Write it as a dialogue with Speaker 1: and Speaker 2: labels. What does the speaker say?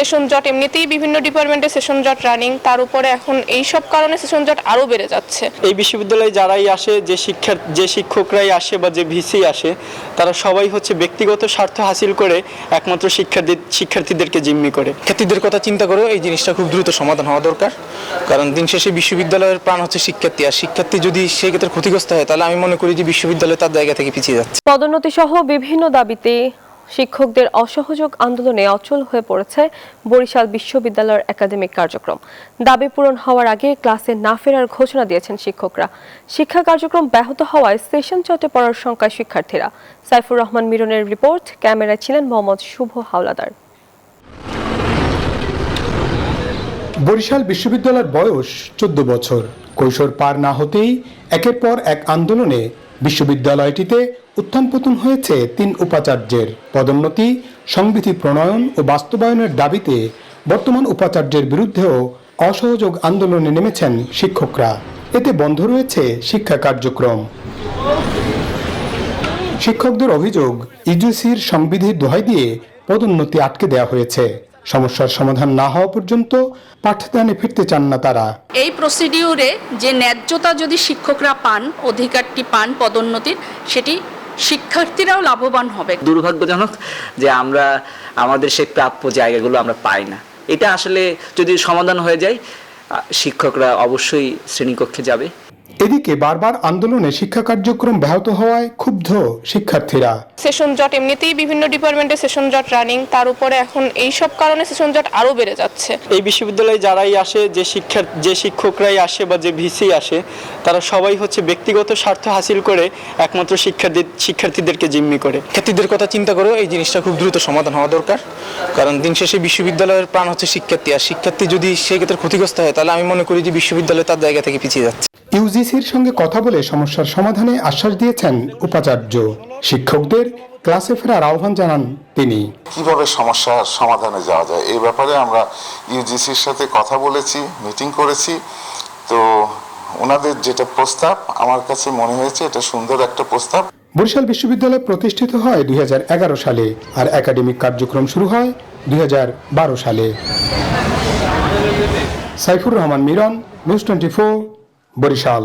Speaker 1: Session জট এমনিতেই বিভিন্ন ডিপার্টমেন্টে সেশন জট রানিং, তার উপরে এখন এই সব কারণে সেশন জট আরও বেড়ে যাচ্ছে।
Speaker 2: এই বিশ্ববিদ্যালয়ে যারাই আসে, যে শিক্ষকরাই আসে বা যে ভিসি আসে, তারা সবাই হচ্ছে ব্যক্তিগত স্বার্থ হাসিল করে একমাত্র শিক্ষার্থীদেরকে জিম্মি করে।
Speaker 3: শিক্ষার্থীদের কথা চিন্তা করে এই জিনিসটা খুব দ্রুত সমাধান হওয়া দরকার, কারণ দিন শেষে বিশ্ববিদ্যালয়ের প্রাণ হচ্ছে শিক্ষার্থী, আর শিক্ষার্থী যদি সেই ক্ষেত্রে ক্ষতিগ্রস্ত হয় তাহলে আমি মনে করি যে বিশ্ববিদ্যালয় তার জায়গা থেকে পিছিয়ে যাচ্ছে।
Speaker 4: পদোন্নতি সহ বিভিন্ন দাবিতে শিক্ষকদের অসহযোগ আন্দোলনে অচল হয়ে পড়েছে বরিশাল বিশ্ববিদ্যালয়ের একাডেমিক কার্যক্রম। দাবি পূরণ হওয়ার আগে ক্লাসে না ফেরার ঘোষণা দিয়েছেন শিক্ষকরা। শিক্ষা কার্যক্রম ব্যাহত হওয়ায় সেশন জটে পড়ার শঙ্কায় শিক্ষার্থীরা। সাইফুর রহমান মিরনের রিপোর্ট, ক্যামেরায় ছিলেন মোহাম্মদ শুভ হাওলাদার।
Speaker 5: বরিশাল বিশ্ববিদ্যালয়ের বয়স 14 বছর। কৈশোর পার না হতেই একের পর এক আন্দোলনে বিশ্ববিদ্যালয়টিতে উত্থান পতন হয়েছে 3 উপাচার্যের। পদোন্নতি, সংবিধি প্রণয়ন ও বাস্তবায়নের দাবিতে বর্তমান উপাচার্যের বিরুদ্ধেও অসহযোগ আন্দোলনে নেমেছেন শিক্ষকরা। এতে বন্ধ রয়েছে শিক্ষা কার্যক্রম। শিক্ষকদের অভিযোগ, ইউজিসির সংবিধির দোহাই দিয়ে পদোন্নতি আটকে দেওয়া হয়েছে। সমস্যার সমাধান না হওয়া পর্যন্ত পাঠদানে ফিরতে চান না তারা।
Speaker 6: এই প্রসিডিউরে যে ন্যায্যতা যদি শিক্ষকরা পান, অধিকারটি পান পদোন্নতির, সেটি শিক্ষার্থীরাও লাভবান হবে।
Speaker 7: দুর্ভাগ্যজনক যে আমরা আমাদের সেই প্রাপ্য জায়গাগুলো আমরা পাই না। এটা আসলে যদি সমাধান হয়ে যায়, শিক্ষকরা অবশ্যই শ্রেণীকক্ষে যাবে।
Speaker 5: এদিকে বারবার আন্দোলনে শিক্ষা কার্যক্রম ব্যাহত হওয়ায় ক্ষুব্ধ শিক্ষার্থীরা।
Speaker 1: সেশন জট এমনিতেই বিভিন্ন ডিপার্টমেন্টে সেশন জট রানিং, তার উপরে এখন এই সব কারণে সেশন জট আরও বেড়ে যাচ্ছে।
Speaker 2: এই বিশ্ববিদ্যালয়ে যারাই আসে, যে শিক্ষকরাই আসে বা যে ভিসি আসে, তারা সবাই হচ্ছে ব্যক্তিগত স্বার্থ হাসিল করে একমাত্র শিক্ষার্থীদেরকে জিম্মি করে।
Speaker 3: শিক্ষার্থীদের কথা চিন্তা করে এই জিনিসটা খুব দ্রুত সমাধান হওয়া দরকার, কারণ দিন শেষে বিশ্ববিদ্যালয়ের প্রাণ হচ্ছে শিক্ষার্থী, আর শিক্ষার্থী যদি সেই ক্ষেত্রে ক্ষতিগ্রস্ত হয় তাহলে আমি মনে করি যে বিশ্ববিদ্যালয় তার জায়গা থেকে পিছিয়ে যাচ্ছে।
Speaker 5: ইউজিসির সঙ্গে কথা বলে সমস্যার সমাধানে আশ্বাস দিয়েছেন উপাচার্য। শিক্ষকদের ক্লাসে ফেরার আহ্বান জানান তিনি।
Speaker 8: কিভাবে সমস্যার সমাধানে যাওয়া যায় এই ব্যাপারে আমরা ইউজিসির সাথে কথা বলেছি, মিটিং করেছি। তো ওনাদের যেটা প্রস্তাব আমার কাছে মনে হয়েছে এটা সুন্দর একটা প্রস্তাব।
Speaker 5: বরিশাল বিশ্ববিদ্যালয় প্রতিষ্ঠিত হয় 2011 সালে, আর একাডেমিক কার্যক্রম শুরু হয় 2012 সালে। সাইফুর রহমান মিরন, নিউজ 24, বরিশাল।